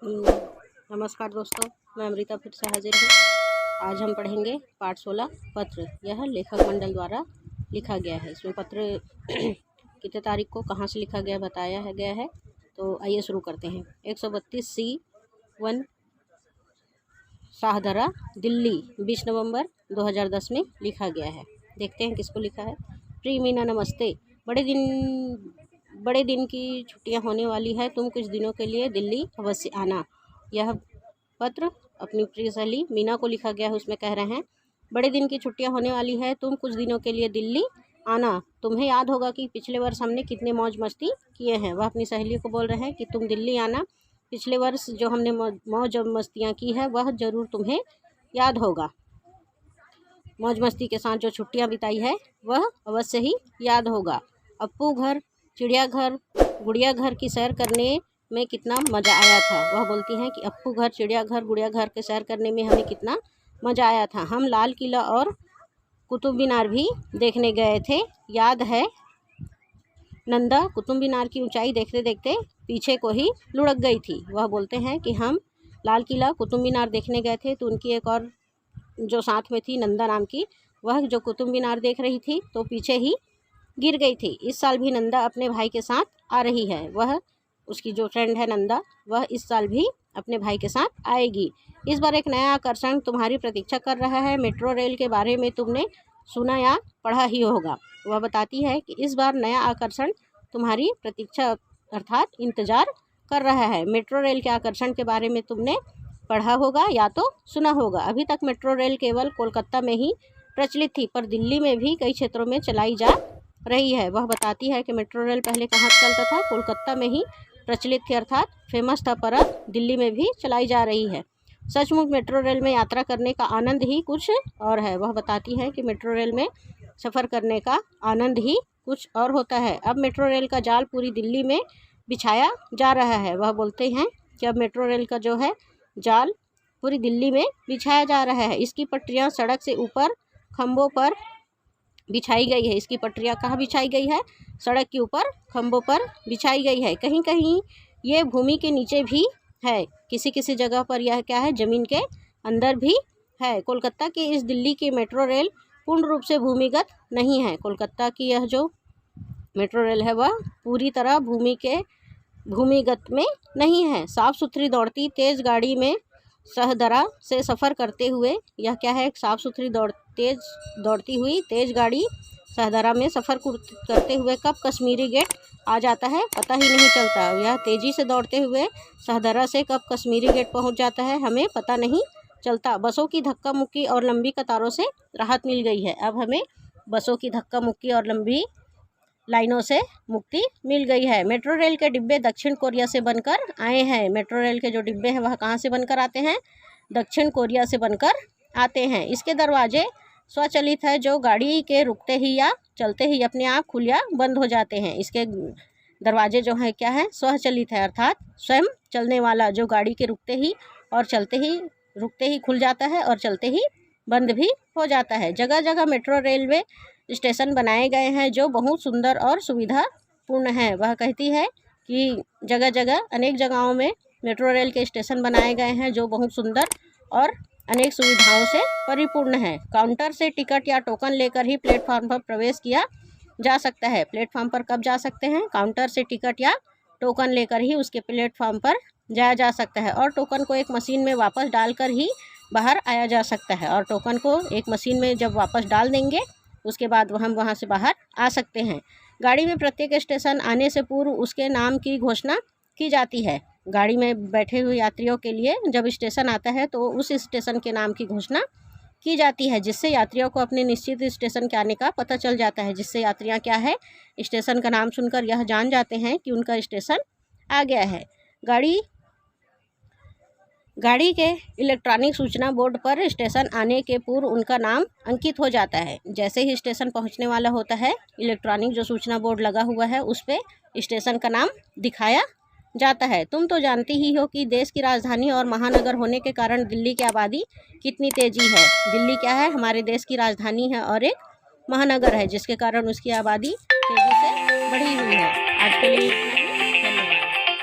नमस्कार दोस्तों, मैं अमृता फिर से हाजिर हूँ। आज हम पढ़ेंगे पाठ 16 पत्र। यह लेखक मंडल द्वारा लिखा गया है। इसमें पत्र कितने तारीख को कहाँ से लिखा गया बताया गया है। तो आइए शुरू करते हैं। 132 C1 शाहदरा दिल्ली 20 नवंबर 2010 में लिखा गया है। देखते हैं किसको लिखा है। प्रिय मीना नमस्ते। बड़े दिन की छुट्टियां होने वाली है, तुम कुछ दिनों के लिए दिल्ली अवश्य आना। यह पत्र अपनी प्रिय सहेली मीना को लिखा गया है। उसमें कह रहे हैं बड़े दिन की छुट्टियां होने वाली है, तुम कुछ दिनों के लिए दिल्ली आना। तुम्हें याद होगा कि पिछले वर्ष हमने कितने मौज मस्ती किए हैं। वह अपनी सहेली को बोल रहे हैं कि तुम दिल्ली आना। पिछले वर्ष जो हमने मौज मस्तियाँ की है वह ज़रूर तुम्हें याद होगा। मौज मस्ती के साथ जो छुट्टियाँ बिताई है वह अवश्य ही याद होगा। अप्पू घर, चिड़ियाघर, गुड़िया घर की सैर करने में कितना मज़ा आया था। वह बोलती हैं कि अप्पू घर, चिड़ियाघर, गुड़िया घर के सैर करने में हमें कितना मज़ा आया था। हम लाल किला और कुतुब मीनार भी देखने गए थे। याद है नंदा कुतुब मीनार की ऊंचाई देखते देखते पीछे को ही लुढ़क गई थी। वह बोलते हैं कि हम लाल किला, कुतुब मीनार देखने गए थे, तो उनकी एक और जो साथ में थी नंदा नाम की, वह जो कुतुब मीनार देख रही थी तो पीछे ही गिर गई थी। इस साल भी नंदा अपने भाई के साथ आ रही है। वह उसकी जो फ्रेंड है नंदा, वह इस साल भी अपने भाई के साथ आएगी। इस बार एक नया आकर्षण तुम्हारी प्रतीक्षा कर रहा है। मेट्रो रेल के बारे में तुमने सुना या पढ़ा ही होगा। वह बताती है कि इस बार नया आकर्षण तुम्हारी प्रतीक्षा अर्थात इंतज़ार कर रहा है। मेट्रो रेल के आकर्षण के बारे में तुमने पढ़ा होगा या तो सुना होगा। अभी तक मेट्रो रेल केवल कोलकाता में ही प्रचलित थी, पर दिल्ली में भी कई क्षेत्रों में चलाई जा रही है। वह बताती है कि मेट्रो रेल पहले कहाँ चलता था, कोलकाता में ही प्रचलित थी अर्थात फेमस था, पर अब दिल्ली में भी चलाई जा रही है। सचमुच मेट्रो रेल में यात्रा करने का आनंद ही कुछ और है। वह बताती है कि मेट्रो रेल में सफ़र करने का आनंद ही कुछ और होता है। अब मेट्रो रेल का जाल पूरी दिल्ली में बिछाया जा रहा है। वह बोलते हैं कि अब मेट्रो रेल का जो है जाल पूरी दिल्ली में बिछाया जा रहा है। इसकी पटरियाँ सड़क से ऊपर खंभों पर बिछाई गई है। इसकी पटरियाँ कहाँ बिछाई गई है? सड़क के ऊपर खंभों पर बिछाई गई है। कहीं कहीं ये भूमि के नीचे भी है। किसी किसी जगह पर यह क्या है, ज़मीन के अंदर भी है। कोलकाता की इस दिल्ली की मेट्रो रेल पूर्ण रूप से भूमिगत नहीं है। कोलकाता की यह जो मेट्रो रेल है वह पूरी तरह भूमिगत में नहीं है। साफ़ सुथरी दौड़ती तेज़ गाड़ी में शाहदरा से सफ़र करते हुए, यह क्या है, साफ़ सुथरी दौड़ती हुई तेज़ गाड़ी शाहदरा में सफ़र करते हुए कब कश्मीरी गेट आ जाता है पता ही नहीं चलता। यह तेज़ी से दौड़ते हुए शाहदरा से कब कश्मीरी गेट पहुंच जाता है हमें पता नहीं चलता। बसों की धक्का मुक्की और लंबी कतारों से राहत मिल गई है। अब हमें बसों की धक्का मुक्की और लंबी लाइनों से मुक्ति मिल गई है। मेट्रो रेल के डिब्बे दक्षिण कोरिया से बनकर आए हैं। मेट्रो रेल के जो डिब्बे हैं वह कहाँ से बनकर आते हैं? दक्षिण कोरिया से बनकर आते हैं। इसके दरवाजे स्वचालित है, जो गाड़ी के रुकते ही या चलते ही अपने आप खुल या बंद हो जाते हैं। इसके दरवाजे जो हैं क्या है, स्वचालित है अर्थात स्वयं चलने वाला, जो गाड़ी के रुकते ही खुल जाता है और चलते ही बंद भी हो जाता है। जगह जगह मेट्रो रेलवे स्टेशन बनाए गए हैं जो बहुत सुंदर और सुविधापूर्ण हैं। वह कहती है कि जगह जगह अनेक जगहों में मेट्रो रेल के स्टेशन बनाए गए हैं जो बहुत सुंदर और अनेक सुविधाओं से परिपूर्ण है। काउंटर से टिकट या टोकन लेकर ही प्लेटफॉर्म पर प्रवेश किया जा सकता है। प्लेटफॉर्म पर कब जा सकते हैं? काउंटर से टिकट या टोकन लेकर ही उसके प्लेटफॉर्म पर जाया जा सकता है, और टोकन को एक मशीन में वापस डालकर ही बाहर आया जा सकता है। और टोकन को एक मशीन में जब वापस डाल देंगे उसके बाद हम वहाँ से बाहर आ सकते हैं। गाड़ी में प्रत्येक स्टेशन आने से पूर्व उसके नाम की घोषणा की जाती है। गाड़ी में बैठे हुए यात्रियों के लिए जब स्टेशन आता है तो उस स्टेशन के नाम की घोषणा की जाती है, जिससे यात्रियों को अपने निश्चित स्टेशन के आने का पता चल जाता है। जिससे यात्रियाँ क्या है, स्टेशन का नाम सुनकर यह जान जाते हैं कि उनका स्टेशन आ गया है। गाड़ी के इलेक्ट्रॉनिक सूचना बोर्ड पर स्टेशन आने के पूर्व उनका नाम अंकित हो जाता है। जैसे ही स्टेशन पहुंचने वाला होता है, इलेक्ट्रॉनिक जो सूचना बोर्ड लगा हुआ है उस पर स्टेशन का नाम दिखाया जाता है। तुम तो जानती ही हो कि देश की राजधानी और महानगर होने के कारण दिल्ली की आबादी कितनी तेज़ी है। दिल्ली क्या है, हमारे देश की राजधानी है और एक महानगर है, जिसके कारण उसकी आबादी तेज़ी से बढ़ी हुई है। आज के लिए